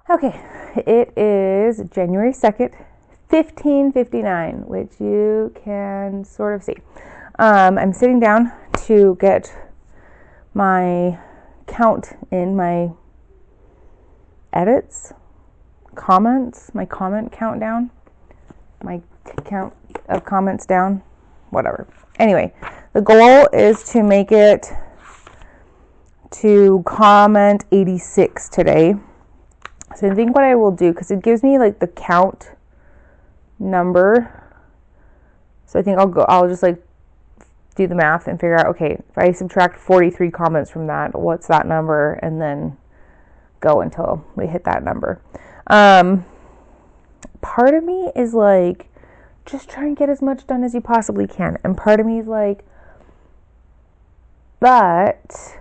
Okay, it is January 2nd, 15:59, which you can sort of see. I'm sitting down to get my count in my edits, comments, my comment count down, my count of comments down, whatever. Anyway, the goal is to make it to comment 86 today. So I think what I will do, because it gives me like the count number. So I think I'll just like do the math and figure out, okay, if I subtract 43 comments from that, what's that number? And then go until we hit that number. Part of me is like, just try and get as much done as you possibly can. And part of me is like, but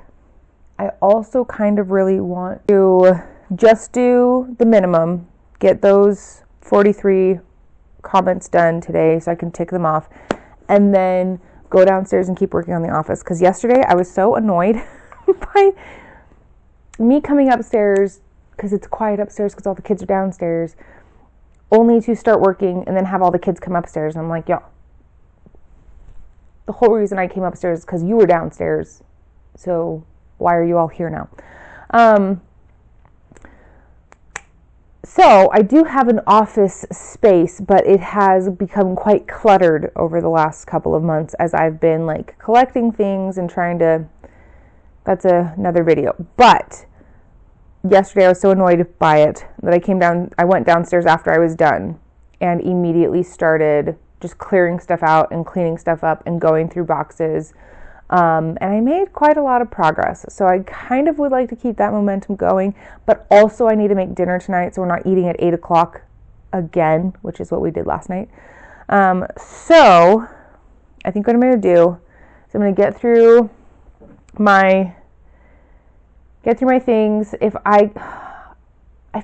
I also kind of really want to just do the minimum, get those 43 comments done today so I can tick them off, and then go downstairs and keep working on the office. Because yesterday I was so annoyed by me coming upstairs, because it's quiet upstairs because all the kids are downstairs, only to start working and then have all the kids come upstairs. And I'm like, yo, the whole reason I came upstairs is because you were downstairs, so why are you all here now? So I do have an office space, but it has become quite cluttered over the last couple of months as I've been like collecting things and trying to, that's another video. But yesterday I was so annoyed by it that I went downstairs after I was done and immediately started just clearing stuff out and cleaning stuff up and going through boxes. And I made quite a lot of progress. So I kind of would like to keep that momentum going, but also I need to make dinner tonight so we're not eating at 8 o'clock again, which is what we did last night. So I think what I'm going to do is I'm going to get through my things. If I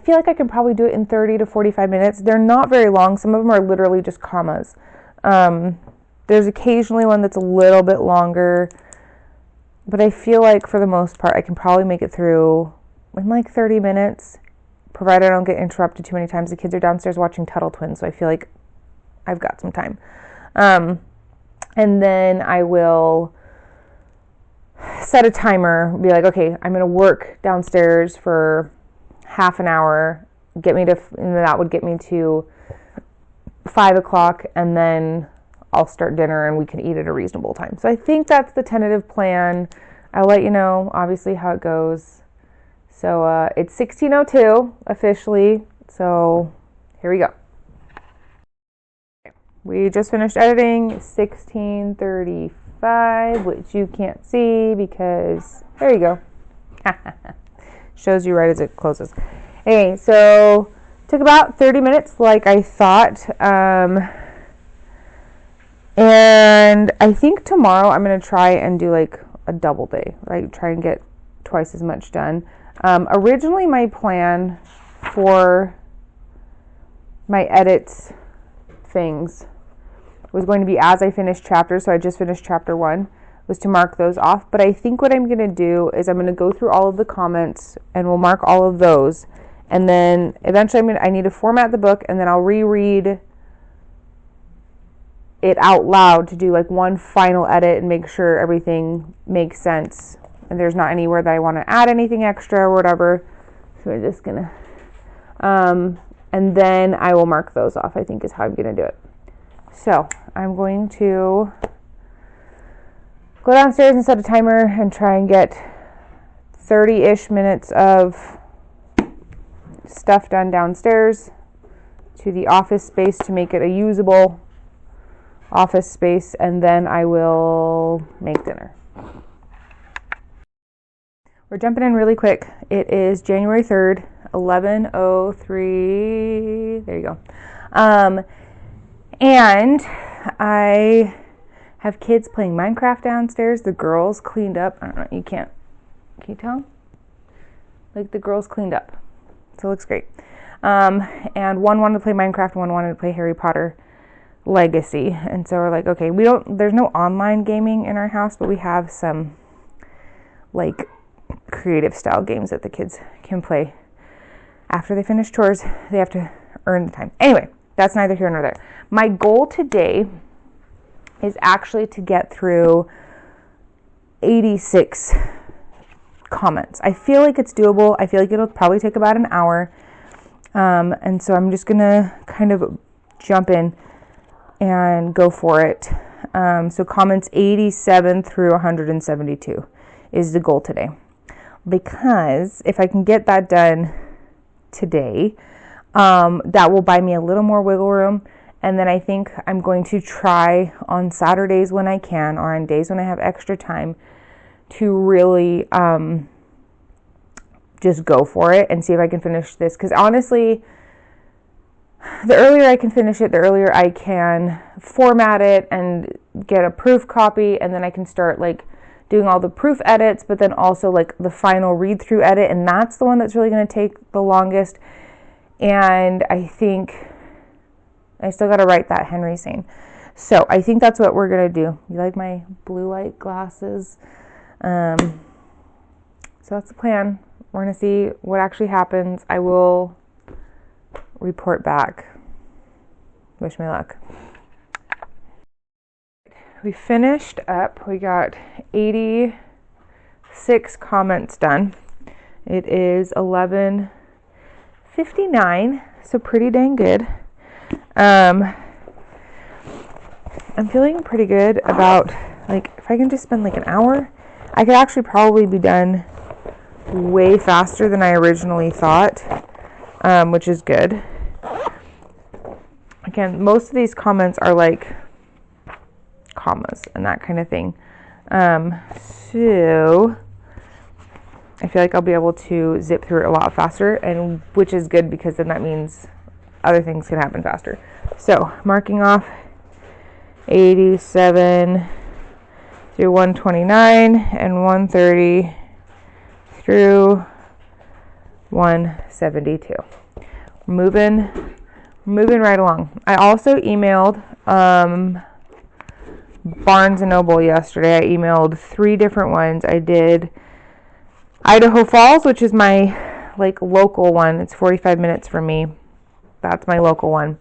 feel like I can probably do it in 30 to 45 minutes. They're not very long. Some of them are literally just commas. There's occasionally one that's a little bit longer, but I feel like for the most part, I can probably make it through in like 30 minutes, provided I don't get interrupted too many times. The kids are downstairs watching Tuttle Twins, so I feel like I've got some time. And then I will set a timer, be like, okay, I'm going to work downstairs for half an hour, and that would get me to 5 o'clock, and then I'll start dinner and we can eat at a reasonable time. So I think that's the tentative plan. I'll let you know, obviously, how it goes. So it's 16:02 officially. So here we go. We just finished editing. 16:35, which you can't see because there you go. Shows you right as it closes. Okay, so took about 30 minutes, like I thought. And I think tomorrow I'm going to try and do like a double day, right? Try and get twice as much done. Originally, my plan for my edits things was going to be as I finished chapters. So I just finished chapter 1, was to mark those off. But I think what I'm going to do is I'm going to go through all of the comments and we'll mark all of those. And then eventually I need to format the book, and then I'll reread it out loud to do like one final edit and make sure everything makes sense and there's not anywhere that I want to add anything extra or whatever. So we're just gonna and then I will mark those off, I think is how I'm gonna do it. So I'm going to go downstairs and set a timer and try and get 30-ish minutes of stuff done downstairs to the office space to make it a usable office space, and then I will make dinner. We're jumping in really quick. It is January 3rd, 11:03. There you go. And I have kids playing Minecraft downstairs. The girls cleaned up. I don't know, can you tell? Like the girls cleaned up. So it looks great. And one wanted to play Minecraft, one wanted to play Harry Potter Legacy. And so we're like, okay, there's no online gaming in our house, but we have some like creative style games that the kids can play. after they finish chores, they have to earn the time. Anyway, that's neither here nor there. My goal today is actually to get through 86 comments. I feel like it's doable. I feel like it'll probably take about an hour. And so I'm just going to kind of jump in and go for it. So comments 87 through 172 is the goal today. Because if I can get that done today, that will buy me a little more wiggle room. And then I think I'm going to try on Saturdays when I can, or on days when I have extra time, to really just go for it and see if I can finish this. Because honestly, the earlier I can finish it, the earlier I can format it and get a proof copy, and then I can start like doing all the proof edits, but then also like the final read through edit, and that's the one that's really going to take the longest. And I think I still got to write that Henry scene. So I think that's what we're going to do. You like my blue light glasses? So that's the plan. We're going to see what actually happens. I will report back. Wish me luck. We finished up. We got 86 comments done. It is 11:59, so pretty dang good. I'm feeling pretty good about, like, if I can just spend like an hour, I could actually probably be done way faster than I originally thought, which is good. Again, most of these comments are like commas and that kind of thing. So I feel like I'll be able to zip through it a lot faster, and which is good because then that means other things can happen faster. So marking off 87 through 129 and 130 through 172. Moving right along. I also emailed Barnes & Noble yesterday. I emailed 3 different ones. I did Idaho Falls, which is my like local one. It's 45 minutes from me. That's my local one.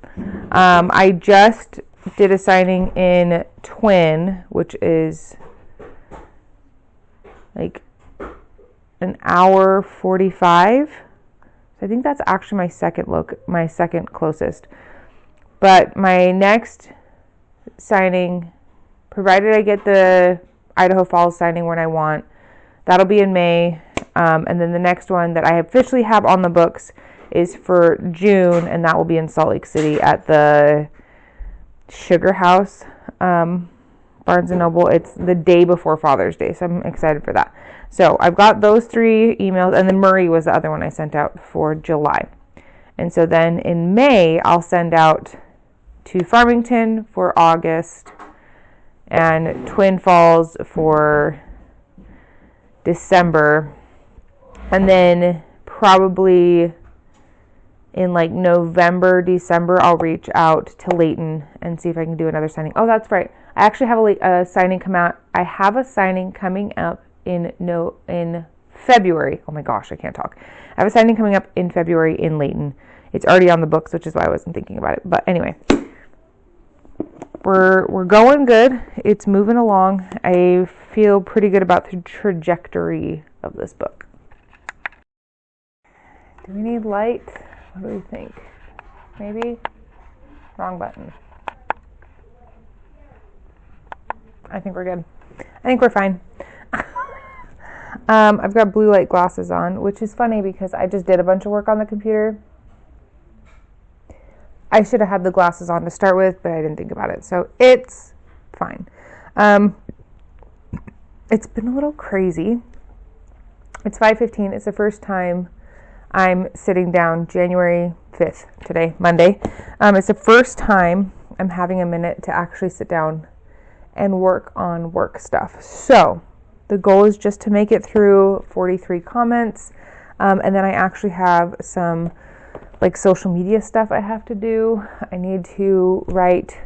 I just did a signing in Twin, which is like an hour 45. I think that's actually my second closest. But my next signing, provided I get the Idaho Falls signing when I want, that'll be in May. And then the next one that I officially have on the books is for June, and that will be in Salt Lake City at the Sugar House, Barnes & Noble. It's the day before Father's Day, so I'm excited for that. So I've got those 3 emails, and then Murray was the other one I sent out for July. And so then in May, I'll send out to Farmington for August and Twin Falls for December. And then probably in like November, December, I'll reach out to Layton and see if I can do another signing. Oh, that's right. I actually have a signing come out. I have a signing coming up in February. Oh my gosh, I can't talk. I have a signing coming up in February in Layton. It's already on the books, which is why I wasn't thinking about it. But anyway, we're going good. It's moving along. I feel pretty good about the trajectory of this book. Do we need light? What do we think? Maybe? Wrong button. I think we're good. I think we're fine. I've got blue light glasses on, which is funny because I just did a bunch of work on the computer. I should have had the glasses on to start with, but I didn't think about it. So it's fine. It's been a little crazy. It's 5:15. It's the first time I'm sitting down, January 5th, today, Monday. It's the first time I'm having a minute to actually sit down and work on work stuff. So the goal is just to make it through 43 comments. And then I actually have some like social media stuff I have to do. I need to write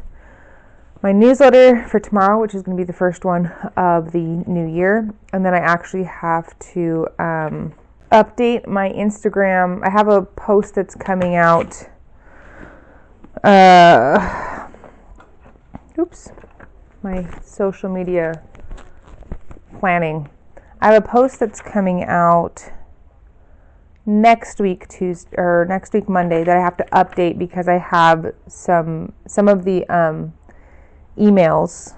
my newsletter for tomorrow, which is going to be the first one of the new year. And then I actually have to update my Instagram. I have a post that's coming out. My social media planning. I have a post that's coming out next week Monday that I have to update because I have some of the emails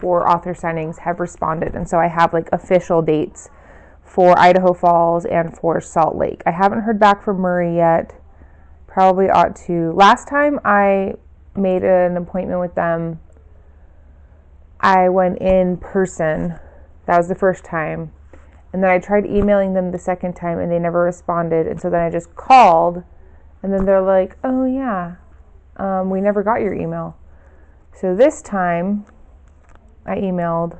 for author signings have responded, and so I have like official dates for Idaho Falls and for Salt Lake. I haven't heard back from Murray yet. Probably ought to. Last time I made an appointment with them, I went in person. That was the first time. And then I tried emailing them the second time and they never responded. And so then I just called and then they're like, oh yeah, we never got your email. So this time I emailed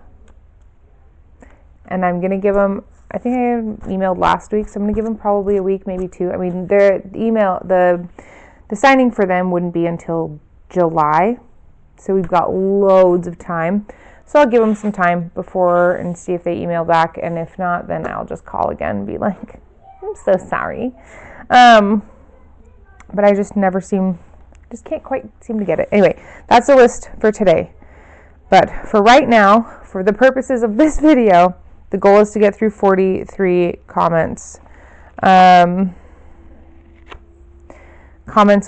and I'm going to give them, I think I emailed last week, so I'm going to give them probably a week, maybe two. I mean, the signing for them wouldn't be until July. So we've got loads of time. So I'll give them some time before and see if they email back. And if not, then I'll just call again and be like, I'm so sorry. But I just can't quite seem to get it. Anyway, that's the list for today. But for right now, for the purposes of this video, the goal is to get through 43 comments. Comments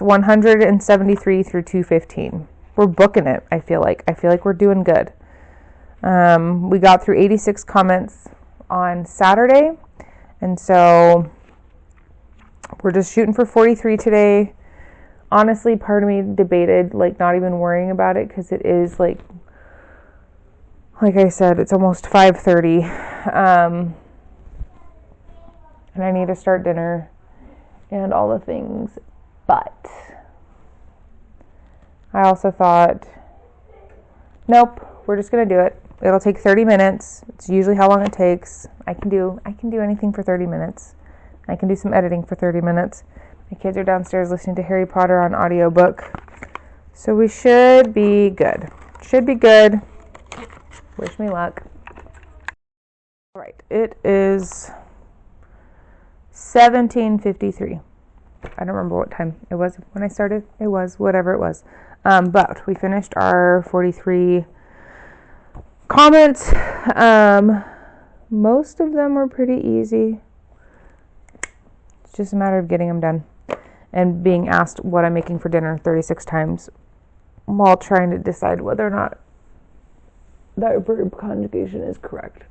173 through 215. We're booking it, I feel like. I feel like we're doing good. We got through 86 comments on Saturday, and so we're just shooting for 43 today. Honestly, part of me debated like not even worrying about it because it is like I said, it's almost 5:30, and I need to start dinner and all the things, but I also thought, nope, we're just going to do it. It'll take 30 minutes. It's usually how long it takes. I can do anything for 30 minutes. I can do some editing for 30 minutes. My kids are downstairs listening to Harry Potter on audiobook. So we should be good. Should be good. Wish me luck. All right. It is 17:53. I don't remember what time it was when I started. It was whatever it was. But we finished our 43 comments. Most of them were pretty easy. It's just a matter of getting them done and being asked what I'm making for dinner 36 times while trying to decide whether or not that verb conjugation is correct.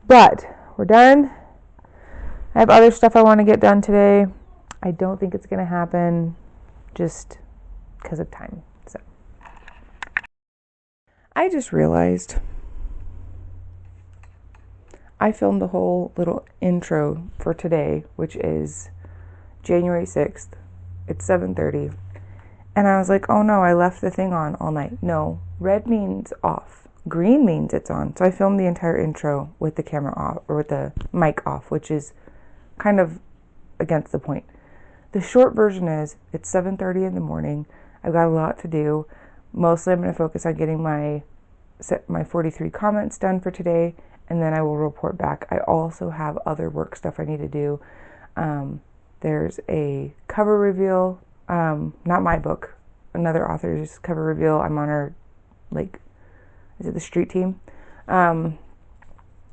But we're done. I have other stuff I want to get done today. I don't think it's going to happen just because of time. So I just realized I filmed the whole little intro for today, which is January 6th. It's 7:30. And I was like, oh no, I left the thing on all night. No, red means off. Green means it's on. So I filmed the entire intro with the camera off, or with the mic off, which is kind of against the point. The short version is it's 7:30 in the morning. I've got a lot to do. Mostly I'm going to focus on getting my 43 comments done for today, and then I will report back. I also have other work stuff I need to do. There's a cover reveal, not my book, another author's cover reveal. I'm on our, is it the street team? I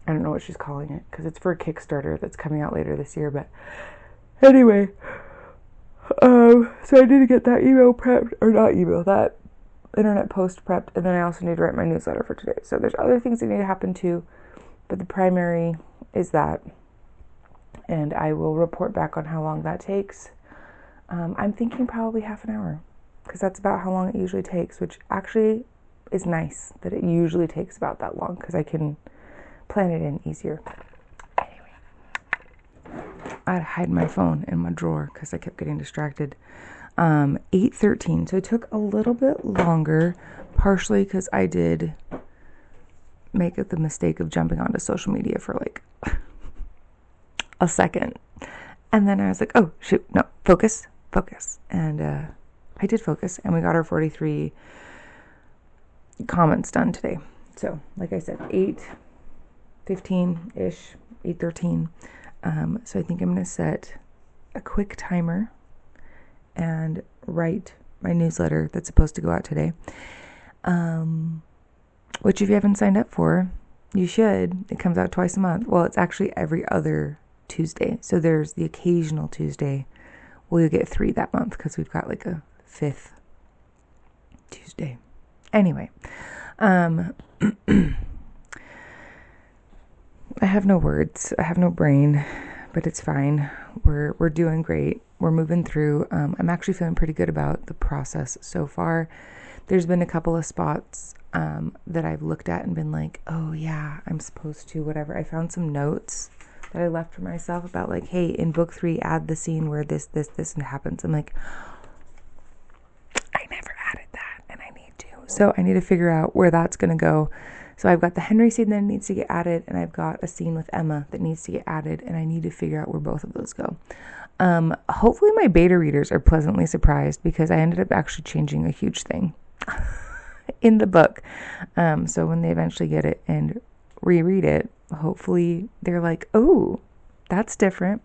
don't know what she's calling it because it's for a Kickstarter that's coming out later this year. But anyway, so I need to get that that internet post prepped, and then I also need to write my newsletter for today. So there's other things that need to happen too, but the primary is that, and I will report back on how long that takes. I'm thinking probably half an hour because that's about how long it usually takes, which actually is nice that it usually takes about that long because I can plan it in easier. Anyway, I'd hide my phone in my drawer because I kept getting distracted. 8:13, so it took a little bit longer, partially because I did make the mistake of jumping onto social media for a second, and then I was like, oh shoot, no, focus, and I did focus, and we got our 43 comments done today. So like I said, 8:15 ish 8:13. So I think I'm going to set a quick timer and write my newsletter that's supposed to go out today. Which if you haven't signed up for, you should. It comes out twice a month. Well, it's actually every other Tuesday. So there's the occasional Tuesday. Well, you'll get 3 that month because we've got like a 5th Tuesday. Anyway, I have no words. I have no brain, but it's fine. We're doing great. We're moving through. I'm actually feeling pretty good about the process so far. There's been a couple of spots that I've looked at and been like, oh yeah, I'm supposed to, whatever. I found some notes that I left for myself about like, hey, in book 3, add the scene where this happens. I'm like, I never added that and I need to. So I need to figure out where that's going to go. So I've got the Henry scene that needs to get added, and I've got a scene with Emma that needs to get added, and I need to figure out where both of those go. Hopefully my beta readers are pleasantly surprised because I ended up actually changing a huge thing in the book. So when they eventually get it and reread it, hopefully they're like, oh, that's different.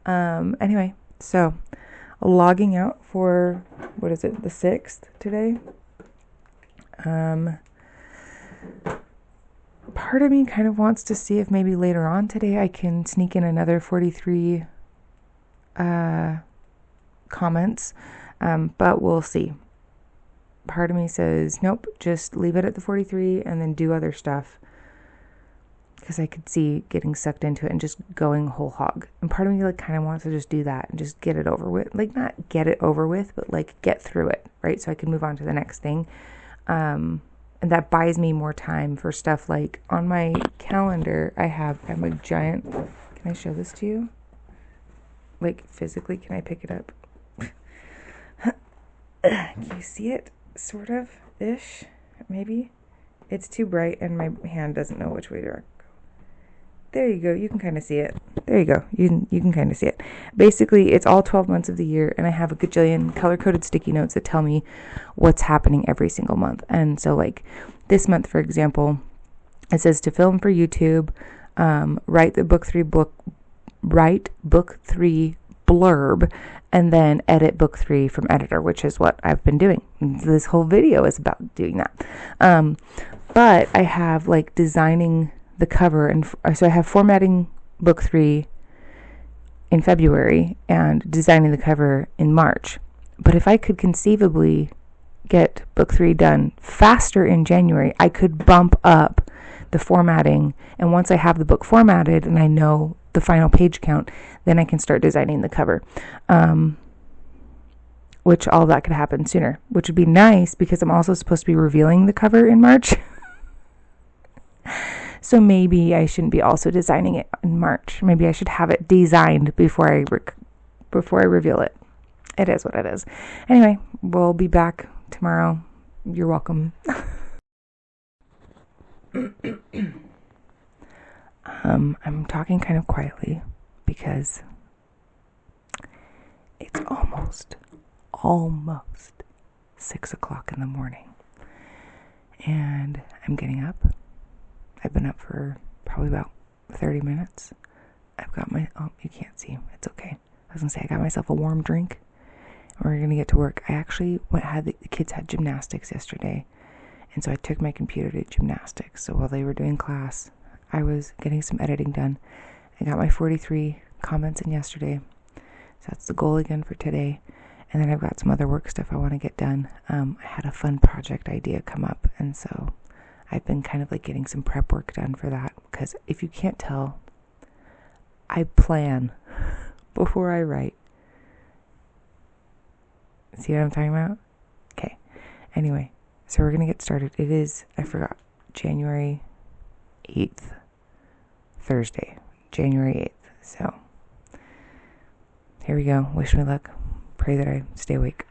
Anyway, so logging out for, what is it, the 6th today? Part of me kind of wants to see if maybe later on today I can sneak in another 43 comments, but we'll see. Part of me says, nope, just leave it at the 43 and then do other stuff, because I could see getting sucked into it and just going whole hog. And part of me like kind of wants to just do that and just get it over with. Like not get it over with, but like get through it, right? So I can move on to the next thing. And that buys me more time for stuff like on my calendar. I have a giant, can I show this to you? Like physically, can I pick it up? Can you see it? Sort of ish, maybe. It's too bright and my hand doesn't know which way to go. There you go. You can kind of see it. There you go. You can kind of see it. Basically, it's all 12 months of the year, and I have a gajillion color-coded sticky notes that tell me what's happening every single month. And so, like, this month, for example, it says to film for YouTube, write book 3 blurb, and then edit book 3 from editor, which is what I've been doing. This whole video is about doing that. But I have, like, designing the cover, and so I have formatting book 3 in February and designing the cover in March. But if I could conceivably get book 3 done faster in January, I could bump up the formatting, and once I have the book formatted and I know the final page count, then I can start designing the cover, which all that could happen sooner, which would be nice because I'm also supposed to be revealing the cover in March. So maybe I shouldn't be also designing it in March. Maybe I should have it designed before I reveal it. It is what it is. Anyway, we'll be back tomorrow. You're welcome. I'm talking kind of quietly because it's almost 6 o'clock in the morning, and I'm getting up. I've been up for probably about 30 minutes. I've got you can't see. It's okay. I was going to say I got myself a warm drink. And we're going to get to work. I actually the kids had gymnastics yesterday. And so I took my computer to gymnastics. So while they were doing class, I was getting some editing done. I got my 43 comments in yesterday. So that's the goal again for today. And then I've got some other work stuff I want to get done. I had a fun project idea come up. And so I've been kind of like getting some prep work done for that, because if you can't tell, I plan before I write. See what I'm talking about? Okay. Anyway, so we're going to get started. It is, I forgot, January 8th, Thursday, January 8th. So here we go. Wish me luck. Pray that I stay awake.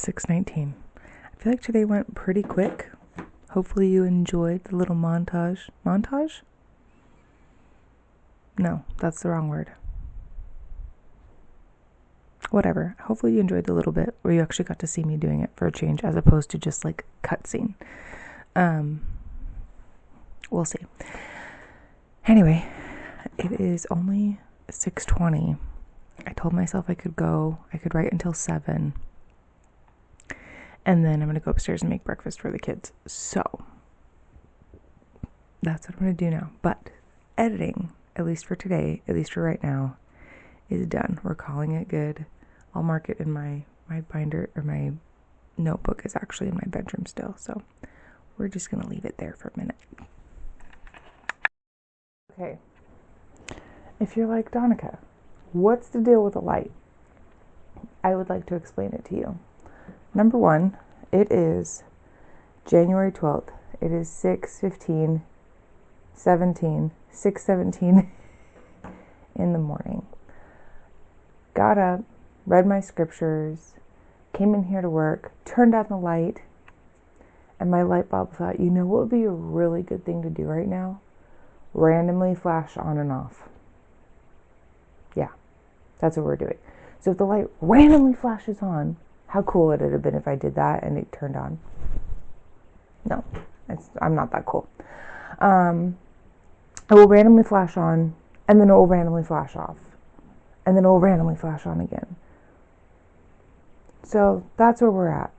6:19. I feel like today went pretty quick. Hopefully you enjoyed the little montage. Montage? No, that's the wrong word. Whatever. Hopefully you enjoyed the little bit where you actually got to see me doing it for a change, as opposed to just like cutscene. We'll see. Anyway, it is only 6:20. I told myself I could write until 7. And then I'm going to go upstairs and make breakfast for the kids. So that's what I'm going to do now. But editing, at least for today, at least for right now, is done. We're calling it good. I'll mark it in my binder, or my notebook is actually in my bedroom still. So we're just going to leave it there for a minute. Okay. If you're like, Donica, what's the deal with the light? I would like to explain it to you. Number one, it is January 12th. It is 6:17 in the morning. Got up, read my scriptures, came in here to work, turned on the light, and my light bulb thought, you know what would be a really good thing to do right now? Randomly flash on and off. Yeah, that's what we're doing. So if the light randomly flashes on, how cool would it have been if I did that and it turned on? No, I'm not that cool. It will randomly flash on, and then it will randomly flash off, and then it will randomly flash on again. So that's where we're at.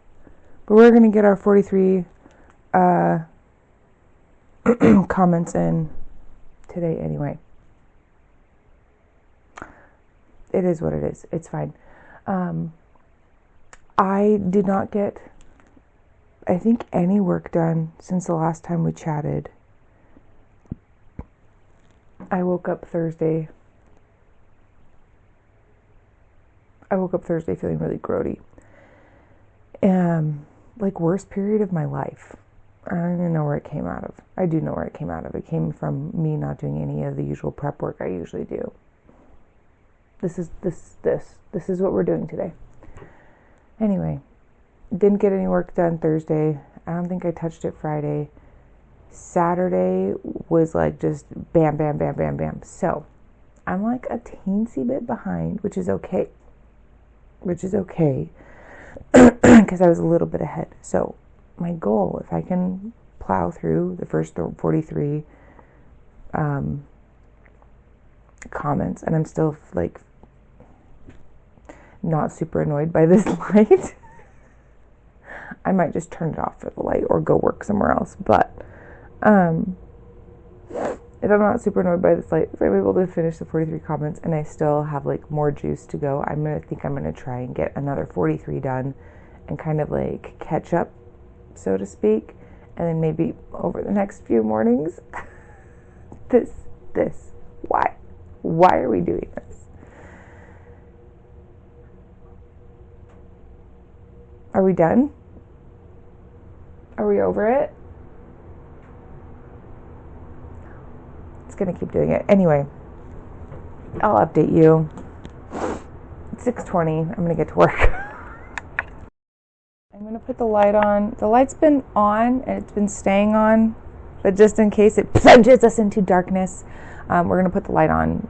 But we're going to get our 43 comments in today anyway. It is what it is. It's fine. I did not get, I think, any work done since the last time we chatted. I woke up Thursday feeling really grody. Like, worst period of my life. I don't even know where it came out of. I do know where it came out of. It came from me not doing any of the usual prep work I usually do. This is what we're doing today. Anyway, didn't get any work done Thursday. I don't think I touched it Friday. Saturday was like just bam, bam, bam, bam, bam. So I'm like a teensy bit behind, which is okay. Because I was a little bit ahead. So my goal, if I can plow through the first 43 comments, and I'm still like not super annoyed by this light, I might just turn it off for the light or go work somewhere else. But if I'm not super annoyed by this light, if I'm able to finish the 43 comments and I still have like more juice to go, I'm gonna try and get another 43 done and kind of like catch up, so to speak, and then maybe over the next few mornings why are we doing this? Are we done? Are we over it? It's gonna keep doing it. Anyway, I'll update you. It's 6:20. I'm gonna get to work. I'm gonna put the light on. The light's been on and it's been staying on, but just in case it plunges us into darkness, we're gonna put the light on,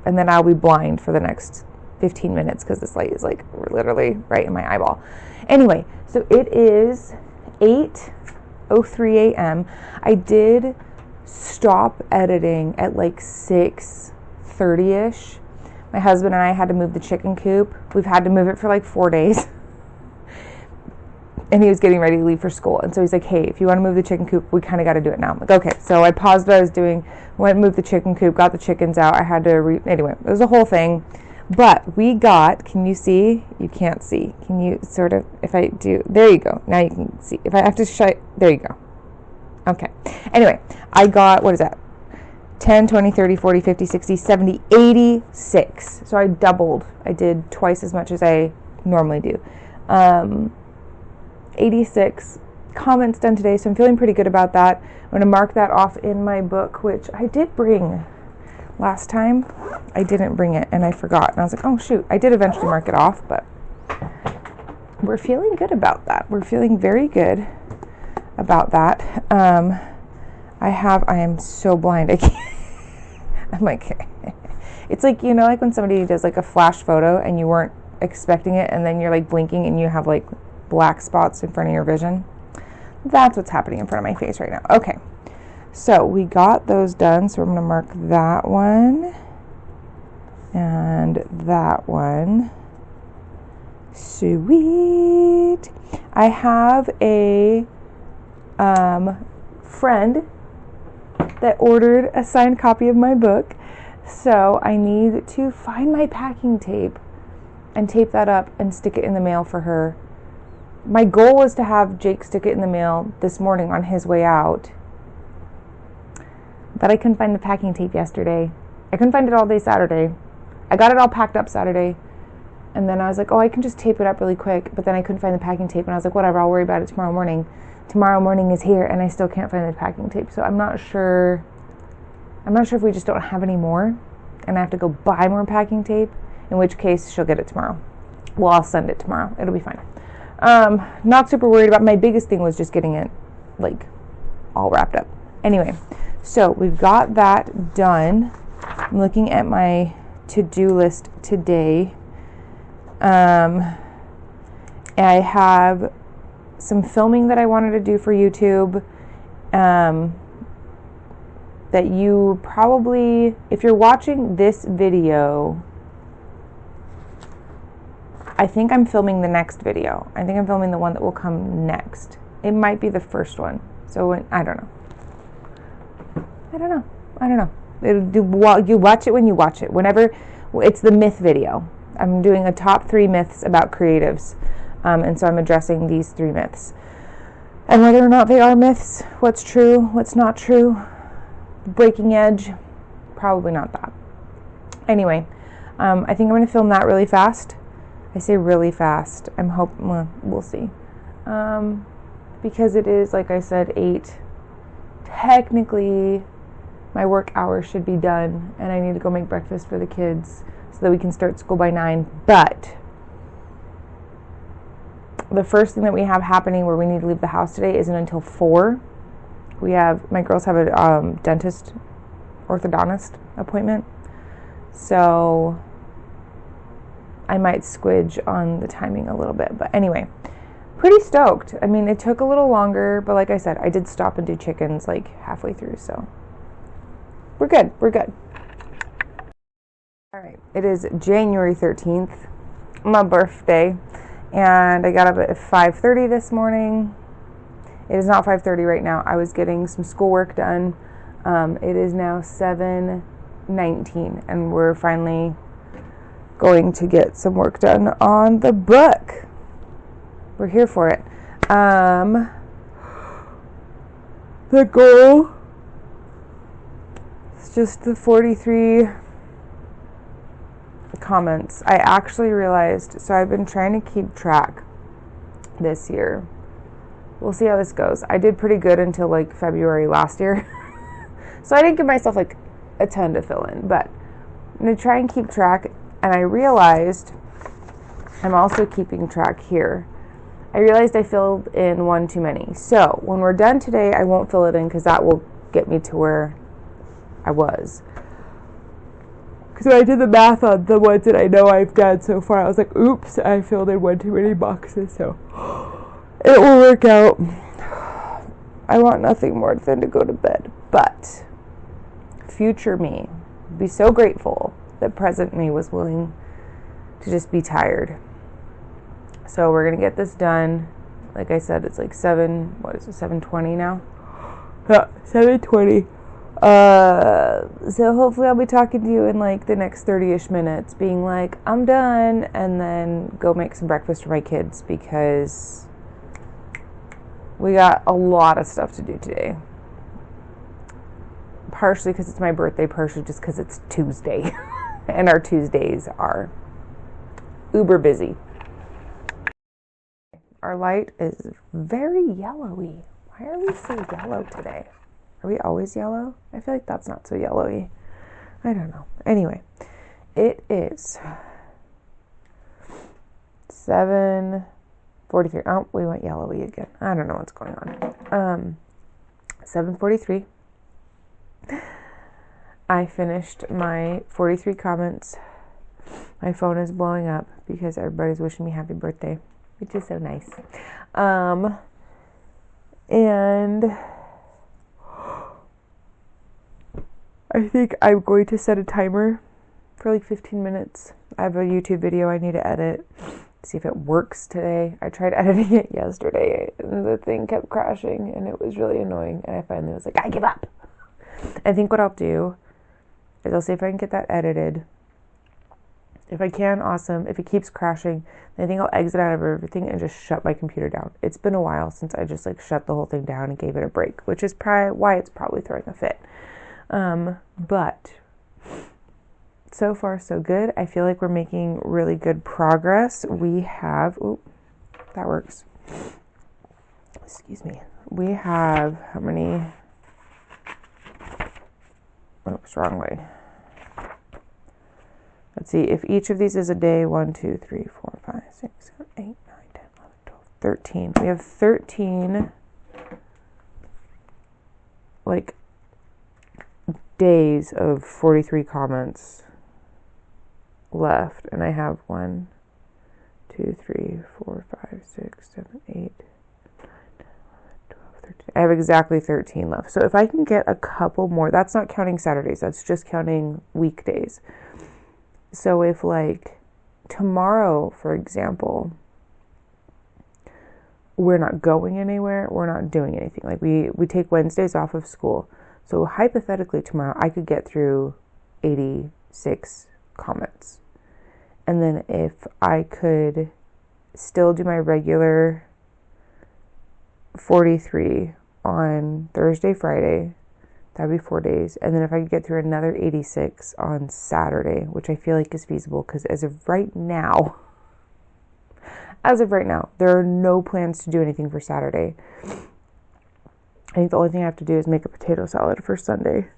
and then I'll be blind for the next 15 minutes because this light is like literally right in my eyeball. Anyway, so it is 8:03 a.m. I did stop editing at like 6:30ish. My husband and I had to move the chicken coop. We've had to move it for like 4 days. And he was getting ready to leave for school. And so he's like, hey, if you want to move the chicken coop, we kind of got to do it now. I'm like, okay. So I paused what I was doing, went and moved the chicken coop, got the chickens out. I had to, anyway, it was a whole thing. But we got, can you see? You can't see. Can you sort of, if I do, there you go. Now you can see. If I have to shut, there you go. Okay. Anyway, I got, what is that? 10, 20, 30, 40, 50, 60, 70, 86. So I doubled. I did twice as much as I normally do. 86 comments done today, so I'm feeling pretty good about that. I'm going to mark that off in my book, which I did bring last time. I didn't bring it, and I forgot. And I was like, oh, shoot. I did eventually mark it off, but we're feeling good about that. We're feeling very good about that. I am so blind. I can't. I'm like, it's like, you know, like when somebody does like a flash photo and you weren't expecting it, and then you're like blinking and you have like black spots in front of your vision. That's what's happening in front of my face right now. Okay, so we got those done. So we're going to mark that one and that one. Sweet. I have a friend that ordered a signed copy of my book, so I need to find my packing tape and tape that up and stick it in the mail for her. My goal was to have Jake stick it in the mail this morning on his way out, but I couldn't find the packing tape yesterday. I couldn't find it all day Saturday. I got it all packed up Saturday, and then I was like, oh, I can just tape it up really quick, but then I couldn't find the packing tape, and I was like, whatever, I'll worry about it tomorrow morning. Tomorrow morning is here, and I still can't find the packing tape, so I'm not sure if we just don't have any more, and I have to go buy more packing tape, in which case she'll get it tomorrow. Well, I'll send it tomorrow. It'll be fine. Not super worried about. My biggest thing was just getting it, like, all wrapped up. Anyway, so we've got that done. I'm looking at my to-do list today. I have some filming that I wanted to do for YouTube, that you probably, if you're watching this video, I think I'm filming the next video. I think I'm filming the one that will come next. It might be the first one. So I don't know. You watch it when you watch it. Whenever, it's the myth video. I'm doing a top 3 myths about creatives. And so I'm addressing these 3 myths. And whether or not they are myths, what's true, what's not true, breaking edge, probably not that. Anyway, I think I'm going to film that really fast. I say really fast. I'm hoping, well, we'll see. Because it is, like I said, 8. Technically, my work hours should be done, and I need to go make breakfast for the kids so that we can start school by 9. But the first thing that we have happening where we need to leave the house today isn't until 4. My girls have a dentist, orthodontist appointment. So I might squidge on the timing a little bit. But anyway, pretty stoked. I mean, it took a little longer, but like I said, I did stop and do chickens like halfway through. So we're good. All right. It is January 13th, my birthday. And I got up at 5:30 this morning. It is not 5:30 right now. I was getting some schoolwork done. It is now 7:19, and we're finally going to get some work done on the book. We're here for it. The goal is just the 43 comments. I actually realized, so I've been trying to keep track this year. We'll see how this goes. I did pretty good until like February last year. So I didn't give myself like a ton to fill in, but I'm going to try and keep track. And I realized I'm also keeping track here. I realized I filled in one too many. So when we're done today, I won't fill it in because that will get me to where I was. Because when I did the math on the ones that I know I've done so far, I was like, oops, I filled in one too many boxes. So it will work out. I want nothing more than to go to bed. But future me would be so grateful that present me was willing to just be tired. So we're going to get this done. Like I said, it's like 7:20 now? Yeah, 7:20. So hopefully I'll be talking to you in like the next 30-ish minutes, being like, I'm done, and then go make some breakfast for my kids because we got a lot of stuff to do today. Partially because it's my birthday, partially just because it's Tuesday. And our Tuesdays are uber busy. Our light is very yellowy. Why are we so yellow today? Are we always yellow? I feel like that's not so yellowy. I don't know. Anyway, it is 7 43. Oh, we went yellowy again. I don't know what's going on. 7:43. I finished my 43 comments. My phone is blowing up because everybody's wishing me happy birthday, which is so nice. And I think I'm going to set a timer for like 15 minutes. I have a YouTube video I need to edit, see if it works today. I tried editing it yesterday and the thing kept crashing and it was really annoying, and I finally was like, I give up. I think what I'll do is I'll see if I can get that edited. If I can, awesome. If it keeps crashing, then I think I'll exit out of everything and just shut my computer down. It's been a while since I just like shut the whole thing down and gave it a break, which is probably why it's probably throwing a fit. But so far so good. I feel like we're making really good progress. We have, that works. Excuse me. We have how many? Oops, wrong way. Let's see, if each of these is a day, 1, 2, 3, 4, 5, 6, 7, 8, 9, 10, 11, 12, 13. We have 13 like days of 43 comments left, and I have 1, 2, 3, 4, 5, 6, 7, 8, 9, 10, 11, 12, 13. I have exactly 13 left. So if I can get a couple more, that's not counting Saturdays, that's just counting weekdays. So if like tomorrow, for example, we're not going anywhere, we're not doing anything. Like we take Wednesdays off of school. So hypothetically tomorrow I could get through 86 comments. And then if I could still do my regular 43 on Thursday, Friday, that'd be 4 days. And then if I could get through another 86 on Saturday, which I feel like is feasible, because as of right now, there are no plans to do anything for Saturday. I think the only thing I have to do is make a potato salad for Sunday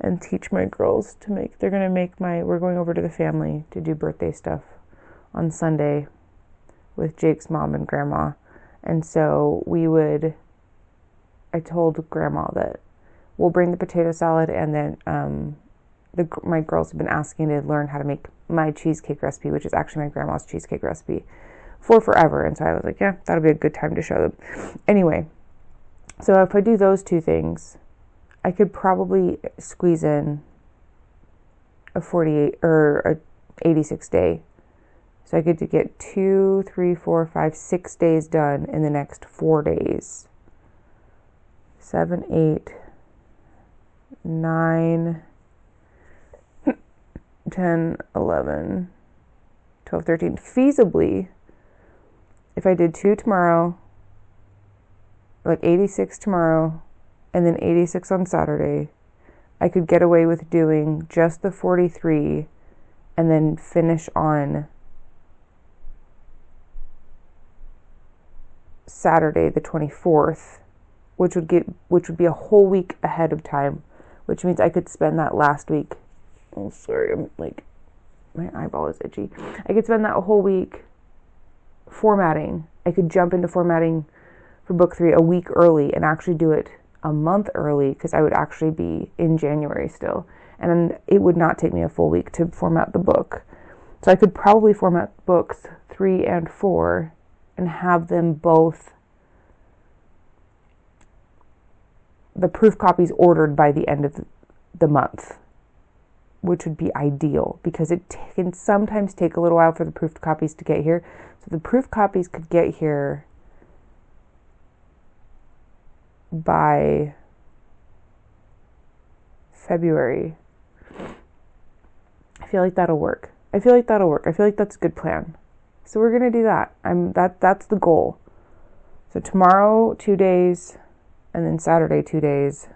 and teach my girls to make, we're going over to the family to do birthday stuff on Sunday with Jake's mom and grandma. And so I told grandma that we'll bring the potato salad, and then my girls have been asking to learn how to make my cheesecake recipe, which is actually my grandma's cheesecake recipe, for forever. And so I was like, yeah, that'll be a good time to show them. Anyway, so if I do those two things, I could probably squeeze in a 48 or a 86 day. So I get to get 2, 3, 4, 5, 6 days done in the next 4 days. 7, 8, 9, 10, 11, 12, 13. Feasibly, if I did 2 tomorrow, like 86 tomorrow, and then 86 on Saturday, I could get away with doing just the 43 and then finish on Saturday the 24th, which would be a whole week ahead of time, which means I could spend that last week. Oh, sorry, I'm like, my eyeball is itchy. I could spend that whole week formatting. I could jump into formatting for book 3 a week early and actually do it a month early, because I would actually be in January still, and it would not take me a full week to format the book. So I could probably format books 3 and 4 and have them both, the proof copies ordered by the end of the month, which would be ideal, because it can sometimes take a little while for the proof copies to get here. So the proof copies could get here by February. I feel like that'll work. I feel like that's a good plan. So we're going to do that. That's the goal. So tomorrow 2 days, and then Saturday 2 days,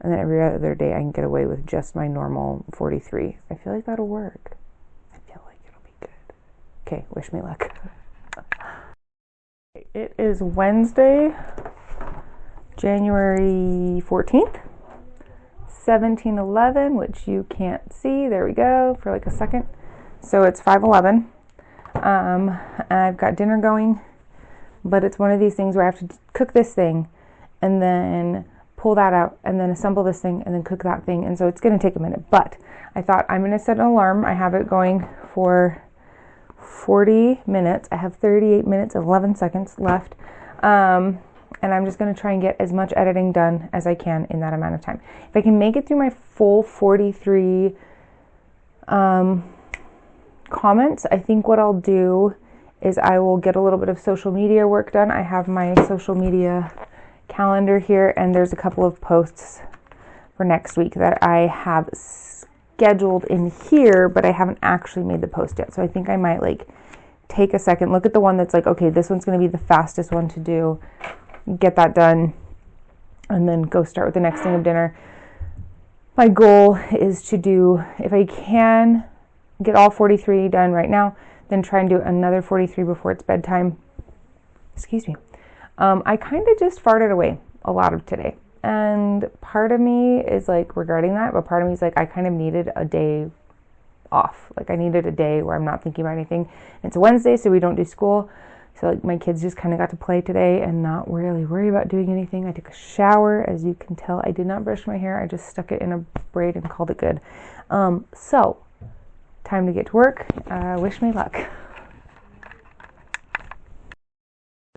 and then every other day I can get away with just my normal 43. I feel like that'll work. I feel like it'll be good. Okay, wish me luck. It is Wednesday, January 14th, 17:11, which you can't see. There we go, for like a second. So it's 5:11. I've got dinner going, but it's one of these things where I have to cook this thing and then pull that out and then assemble this thing and then cook that thing. And so it's going to take a minute, but I thought I'm going to set an alarm. I have it going for 40 minutes. I have 38 minutes, 11 seconds left. And I'm just going to try and get as much editing done as I can in that amount of time. If I can make it through my full 43 comments, I think what I'll do is I will get a little bit of social media work done. I have my social media calendar here, and there's a couple of posts for next week that I have scheduled in here, but I haven't actually made the post yet. So I think I might take a second, look at the one that's okay, this one's going to be the fastest one to do, get that done, and then go start with the next thing of dinner. My goal is to do, if I can get all 43 done right now, then try and do another 43 before it's bedtime. Excuse me. I kind of just farted away a lot of today. And part of me is regarding that, but part of me is I kind of needed a day off. I needed a day where I'm not thinking about anything. It's a Wednesday, so we don't do school. So my kids just kind of got to play today and not really worry about doing anything. I took a shower. As you can tell, I did not brush my hair. I just stuck it in a braid and called it good. So time to get to work. Wish me luck.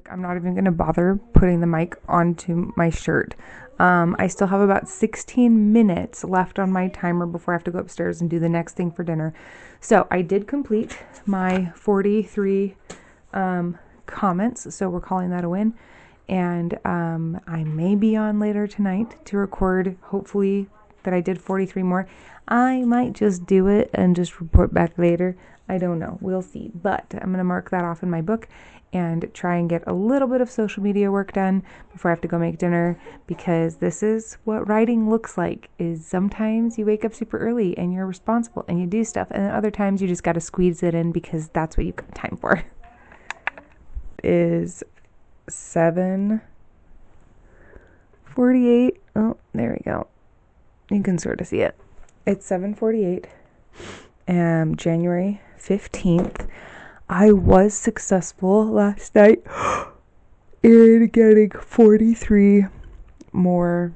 I'm not even going to bother putting the mic onto my shirt. I still have about 16 minutes left on my timer before I have to go upstairs and do the next thing for dinner. So I did complete my 43 comments, so we're calling that a win. And I may be on later tonight to record, hopefully, that I did 43 more. I might just do it and just report back later. I don't know. We'll see. But I'm going to mark that off in my book and try and get a little bit of social media work done before I have to go make dinner, because this is what writing looks like, is sometimes you wake up super early and you're responsible and you do stuff, and then other times you just got to squeeze it in because that's what you've got time for. It is 7:48. Oh, there we go. You can sort of see it. It's 7:48, January 15th. I was successful last night in getting 43 more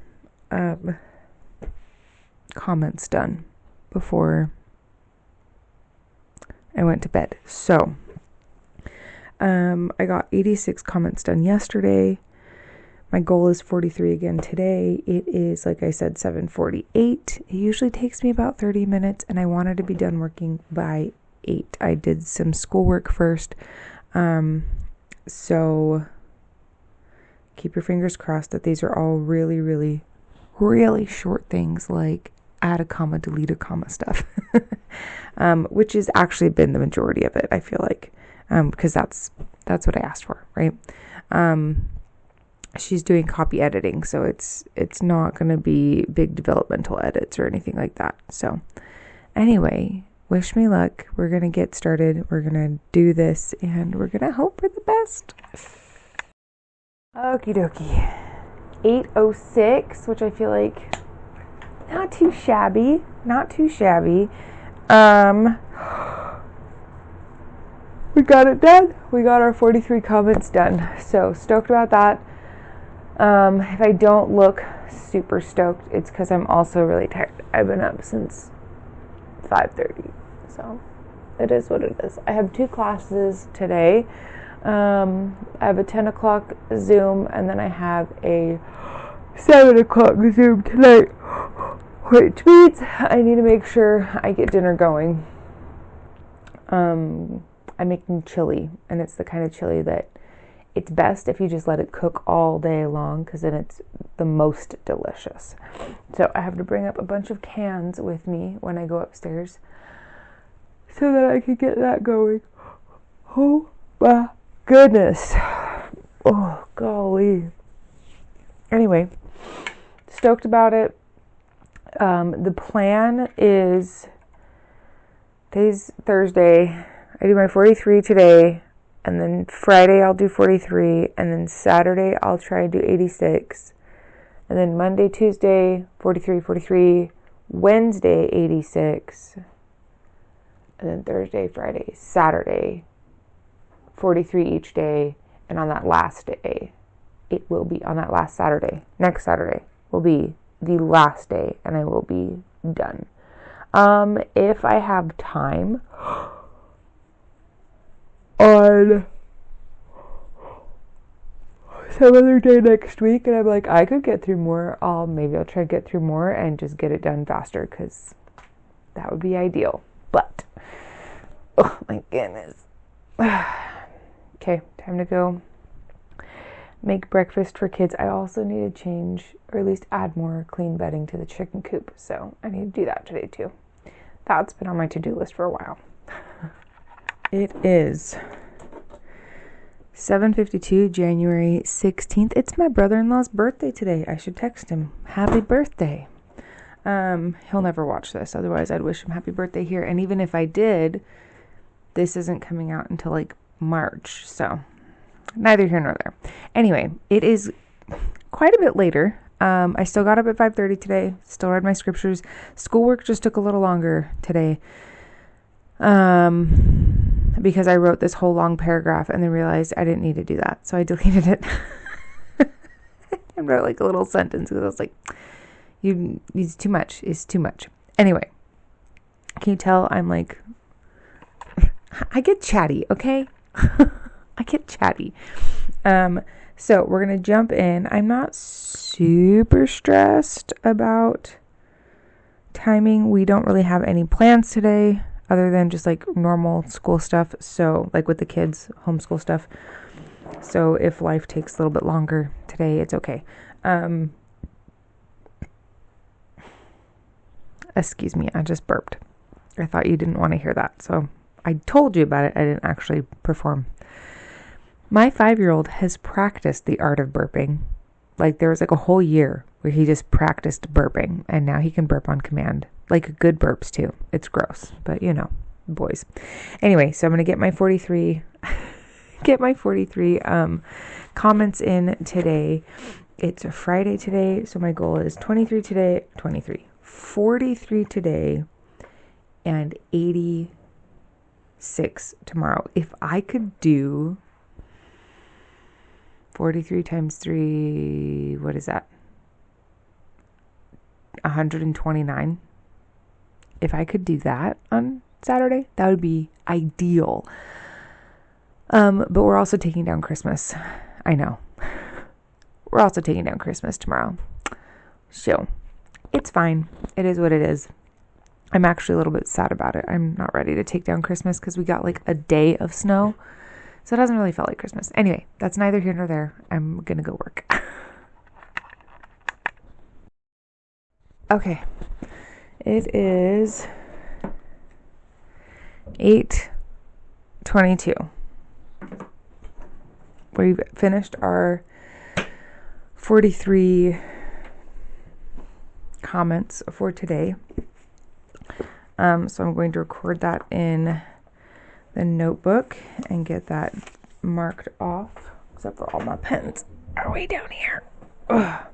comments done before I went to bed. So I got 86 comments done yesterday. My goal is 43 again today. It is, like I said, 7:48. It usually takes me about 30 minutes, and I wanted to be done working by 8. I did some schoolwork first. So keep your fingers crossed that these are all really, really, really short things, like add a comma, delete a comma stuff, which has actually been the majority of it, I feel like, because that's what I asked for, right? She's doing copy editing, so it's not going to be big developmental edits or anything like that. So anyway, wish me luck. We're going to get started. We're going to do this, and we're going to hope for the best. Okie dokie. 8:06, which I feel like not too shabby. We got it done. We got our 43 comments done. So stoked about that. If I don't look super stoked, it's because I'm also really tired. I've been up since 5:30, so it is what it is. I have 2 classes today. I have a 10 o'clock Zoom, and then I have a 7 o'clock Zoom tonight, which means I need to make sure I get dinner going. I'm making chili, and it's the kind of chili that it's best if you just let it cook all day long, because then it's the most delicious. So I have to bring up a bunch of cans with me when I go upstairs so that I can get that going. Oh my goodness. Oh, golly. Anyway, stoked about it. The plan is, today's Thursday. I do my 43 today. And then Friday I'll do 43, and then Saturday I'll try to do 86. And then Monday, Tuesday, 43, Wednesday, 86. And then Thursday, Friday, Saturday, 43 each day, and on that last day, it will be on that last Saturday. Next Saturday will be the last day, and I will be done. If I have time on some other day next week, and I'm like, I could get through more, maybe I'll try to get through more and just get it done faster, because that would be ideal. But, oh my goodness. Okay, time to go make breakfast for kids. I also need to change, or at least add more clean bedding to the chicken coop, so I need to do that today too. That's been on my to-do list for a while. It is 7:52, January 16th. It's my brother-in-law's birthday today. I should text him, happy birthday. He'll never watch this, otherwise I'd wish him happy birthday here. And even if I did, this isn't coming out until like March, so neither here nor there. Anyway, it is quite a bit later. I still got up at 5:30 today, still read my scriptures. Schoolwork just took a little longer today, because I wrote this whole long paragraph and then realized I didn't need to do that, so I deleted it and wrote like a little sentence, because I was like, it's too much. It's too much. Anyway, can you tell I'm like, I get chatty, okay? I get chatty. So we're going to jump in. I'm not super stressed about timing. We don't really have any plans today other than just like normal school stuff. So like with the kids, homeschool stuff. So if life takes a little bit longer today, it's okay. Excuse me, I just burped. I thought you didn't want to hear that. So I told you about it. I didn't actually perform. My 5-year-old has practiced the art of burping. Like there was like a whole year where he just practiced burping, and now he can burp on command. Like good burps too. It's gross, but you know, boys. Anyway, so I'm going to get my 43 comments in today. It's a Friday today, so my goal is 43 today, and 86 tomorrow. If I could do 43 times 3, what is that? 129. If I could do that on Saturday, that would be ideal. But we're also taking down Christmas. I know. We're also taking down Christmas tomorrow. So, it's fine. It is what it is. I'm actually a little bit sad about it. I'm not ready to take down Christmas because we got like a day of snow. So it doesn't really feel like Christmas. Anyway, that's neither here nor there. I'm going to go work. Okay. It is 8:22. We've finished our 43 comments for today. So I'm going to record that in the notebook and get that marked off, except for all my pens are way down here. Ugh.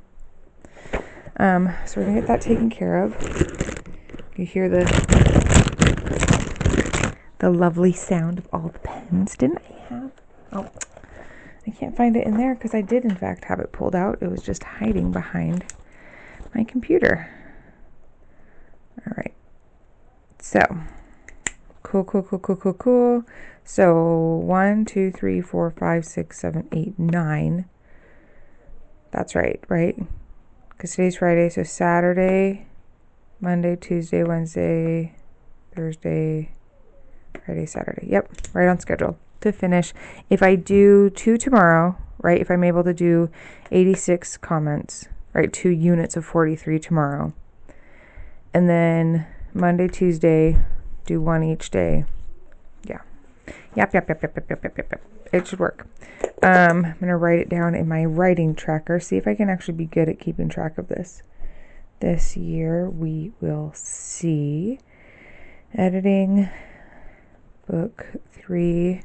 So we're gonna get that taken care of. You hear the lovely sound of all the pens. Didn't I have? Oh, I can't find it in there because I did in fact have it pulled out. It was just hiding behind my computer. All right. So cool. So 1, 2, 3, 4, 5, 6, 7, 8, 9. That's right? Because today's Friday, so Saturday, Monday, Tuesday, Wednesday, Thursday, Friday, Saturday. Yep, right on schedule to finish. If I do 2 tomorrow, right, if I'm able to do 86 comments, right, 2 units of 43 tomorrow, and then Monday, Tuesday, do 1 each day. Yeah. Yep. It should work. I'm going to write it down in my writing tracker. See if I can actually be good at keeping track of this. This year we will see. Editing. Book 3.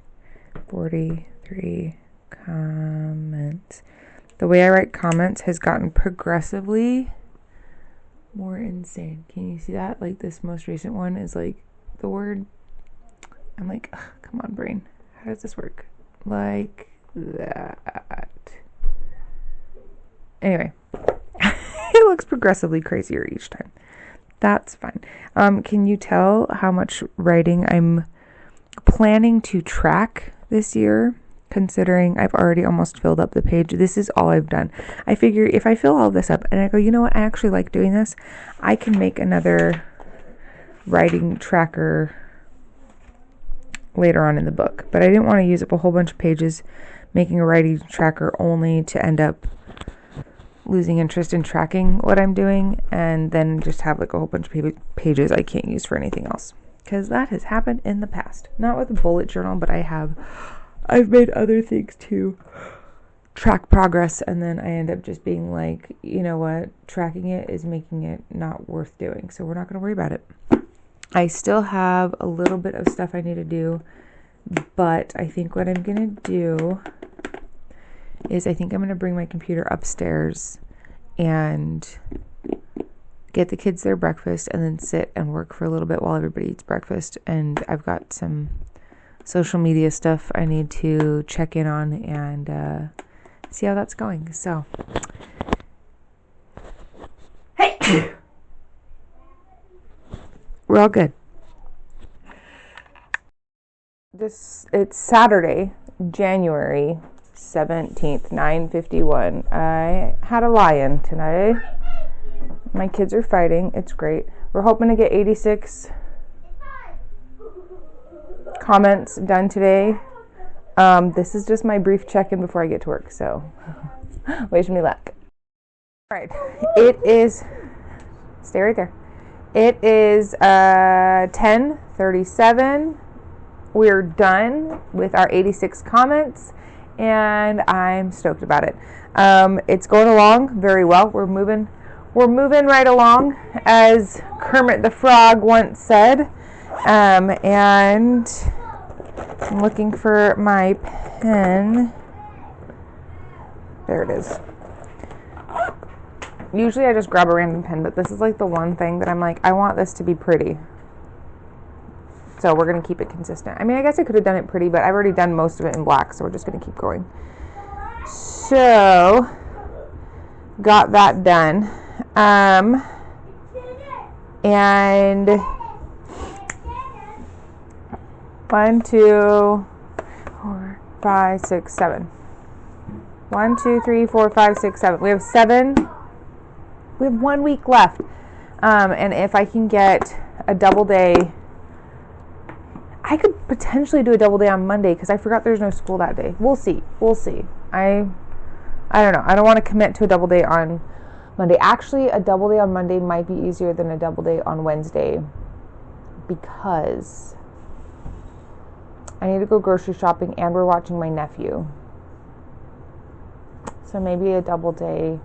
43 comments. The way I write comments has gotten progressively more insane. Can you see that? Like this most recent one is like the word. I'm like, come on, brain. How does this work? like that. Anyway, it looks progressively crazier each time. That's fine. Can you tell how much writing I'm planning to track this year, considering I've already almost filled up the page? This is all I've done. I figure if I fill all this up and I go, you know what, I actually like doing this, I can make another writing tracker later on in the book. But I didn't want to use up a whole bunch of pages making a writing tracker only to end up losing interest in tracking what I'm doing and then just have like a whole bunch of pages I can't use for anything else. Because that has happened in the past. Not with a bullet journal, but I've made other things to track progress, and then I end up just being like, you know what, tracking it is making it not worth doing, so we're not going to worry about it. I still have a little bit of stuff I need to do, but I think what I'm going to do is I think I'm going to bring my computer upstairs and get the kids their breakfast and then sit and work for a little bit while everybody eats breakfast. And I've got some social media stuff I need to check in on and see how that's going. So, hey, we're all good. It's Saturday, January 17th, 9:51. I had a lie-in tonight. My kids are fighting. It's great. We're hoping to get 86 comments done today. This is just my brief check-in before I get to work, so wish me luck. All right. It is, stay right there. It is 10:37. We're done with our 86 comments, and I'm stoked about it. It's going along very well. We're moving right along, as Kermit the Frog once said. And I'm looking for my pen. There it is. Usually I just grab a random pen, but this is like the one thing that I'm like, I want this to be pretty. So we're going to keep it consistent. I mean, I guess I could have done it pretty, but I've already done most of it in black, so we're just going to keep going. So, got that done. And 1, 2, 4, 5, 6, 7. 1, 2, 3, 4, 5, 6, 7. We have 7. We have 1 week left. And if I can get a double day, I could potentially do a double day on Monday because I forgot there's no school that day. We'll see. I don't know. I don't want to commit to a double day on Monday. Actually, a double day on Monday might be easier than a double day on Wednesday because I need to go grocery shopping and we're watching my nephew. So maybe a double day.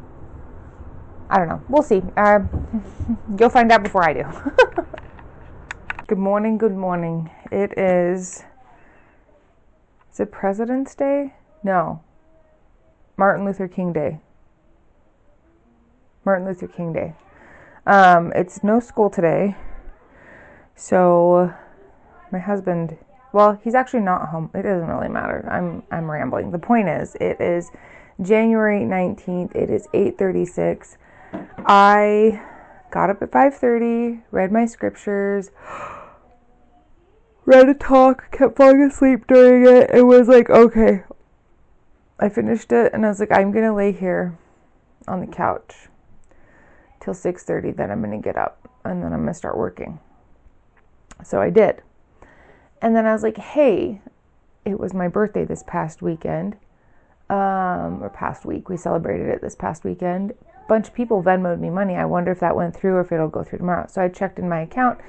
I don't know. We'll see. You'll find out before I do. Good morning. It is it President's Day? No. Martin Luther King Day. It's no school today. So my husband, well, he's actually not home. It doesn't really matter. I'm rambling. The point is, it is January 19th. It is 8:36. I got up at 5:30, read my scriptures, read a talk, kept falling asleep during it, and was like, okay. I finished it, and I was like, I'm going to lay here on the couch till 6:30, then I'm going to get up, and then I'm going to start working. So I did. And then I was like, hey, it was my birthday this past weekend, or past week. We celebrated it this past weekend. A bunch of people Venmo'd me money. I wonder if that went through or if it'll go through tomorrow. So I checked in my account,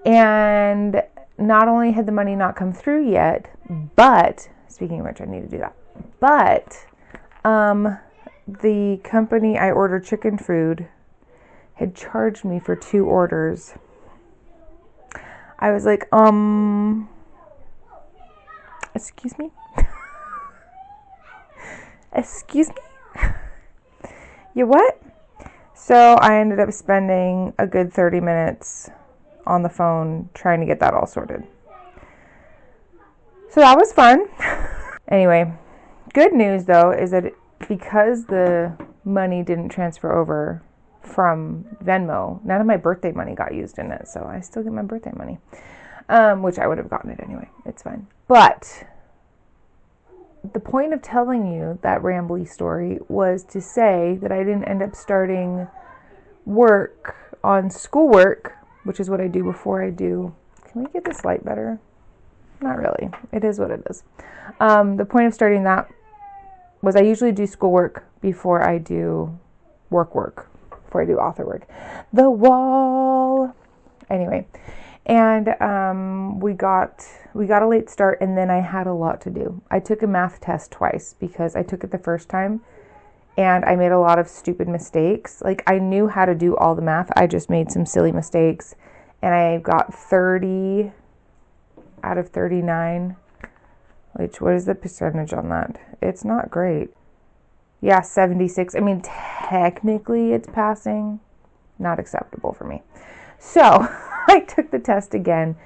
and not only had the money not come through yet, but, speaking of which, I need to do that. But the company I ordered chicken food had charged me for 2 orders. I was like, excuse me? Excuse me? You what? So I ended up spending a good 30 minutes on the phone trying to get that all sorted. So that was fun. Anyway, good news though is that because the money didn't transfer over from Venmo, none of my birthday money got used in it, so I still get my birthday money, which I would have gotten it anyway. It's fine. But the point of telling you that rambly story was to say that I didn't end up starting work on schoolwork, which is what I do before I do. Can we get this light better? Not really. It is what it is. The point of starting that was I usually do schoolwork before I do work, before I do author work. The wall. Anyway, and we got a late start, and then I had a lot to do. I took a math test twice because I took it the first time and I made a lot of stupid mistakes. Like, I knew how to do all the math. I just made some silly mistakes, and I got 30 out of 39, which, what is the percentage on that? It's not great. Yeah, 76. I mean, technically it's passing. Not acceptable for me. So I took the test again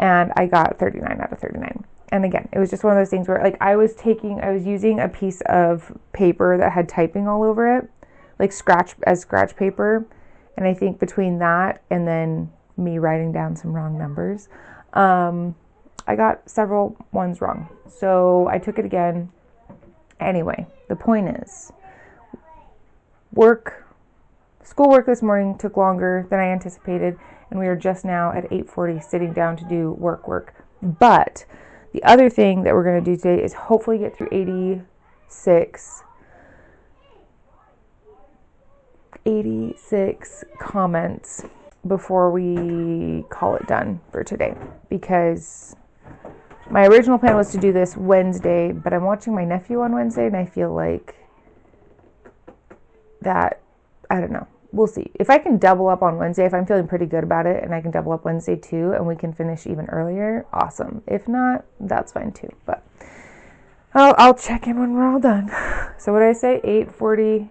and I got 39 out of 39. And again, it was just one of those things where, like, I was using a piece of paper that had typing all over it, like scratch paper. And I think between that and then me writing down some wrong numbers, I got several ones wrong. So I took it again. Anyway, the point is, schoolwork this morning took longer than I anticipated, and we are just now at 8:40 sitting down to do work. But the other thing that we're going to do today is hopefully get through 86 comments before we call it done for today, because my original plan was to do this Wednesday, but I'm watching my nephew on Wednesday, and I feel like that, I don't know. We'll see. If I can double up on Wednesday, if I'm feeling pretty good about it, and I can double up Wednesday too, and we can finish even earlier, awesome. If not, that's fine too. But I'll check in when we're all done. So what did I say? 8:41.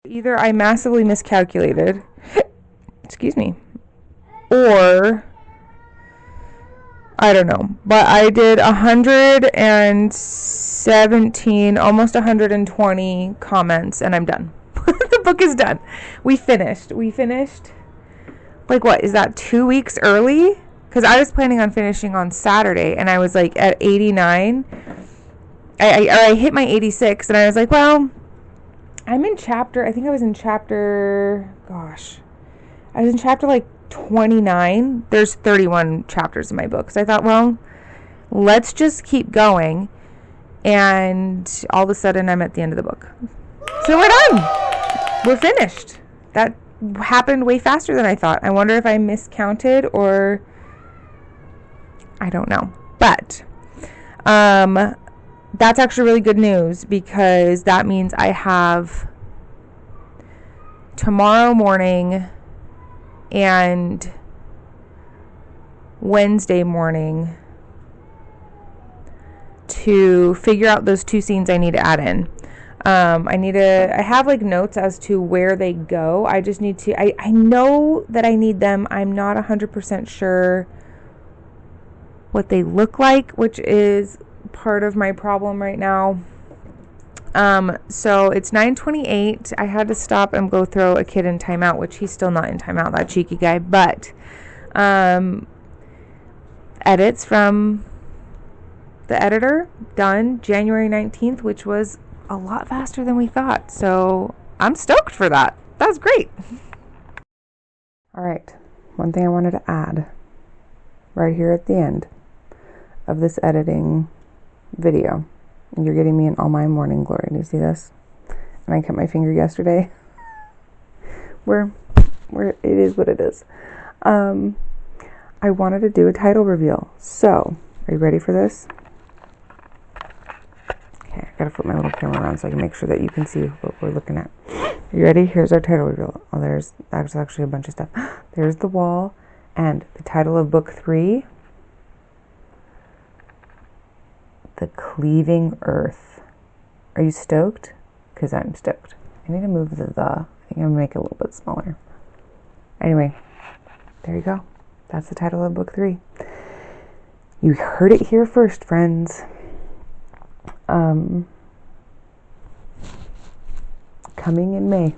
Either I massively miscalculated, excuse me, or I don't know, but I did 117, almost 120 comments, and I'm done. The book is done. We finished. Like, what, is that 2 weeks early? Because I was planning on finishing on Saturday, and I was like at 89. I hit my 86, and I was like, well, I was in chapter like 29. There's 31 chapters in my book. So I thought, well, let's just keep going. And all of a sudden, I'm at the end of the book. So we're done. We're finished. That happened way faster than I thought. I wonder if I miscounted, or I don't know. But that's actually really good news, because that means I have tomorrow morning and Wednesday morning to figure out those 2 scenes I need to add in. I have like notes as to where they go. I just need to, I know that I need them. I'm not 100% sure what they look like, which is part of my problem right now. So it's 9:28. I had to stop and go throw a kid in timeout, which he's still not in timeout, that cheeky guy. But edits from the editor done January 19th, which was a lot faster than we thought. So I'm stoked for that. That's great. All right. One thing I wanted to add right here at the end of this editing video. You're getting me in all my morning glory. Do you see this? And I cut my finger yesterday. Where it is what it is. I wanted to do a title reveal. So, are you ready for this? Okay, I gotta flip my little camera around so I can make sure that you can see what we're looking at. Are you ready? Here's our title reveal. Oh, there's actually a bunch of stuff. There's the wall and the title of book 3. The Cleaving Earth. Are you stoked? Because I'm stoked. I need to move the. I think I'm going to make it a little bit smaller. Anyway, there you go. That's the title of book 3. You heard it here first, friends. Coming in May.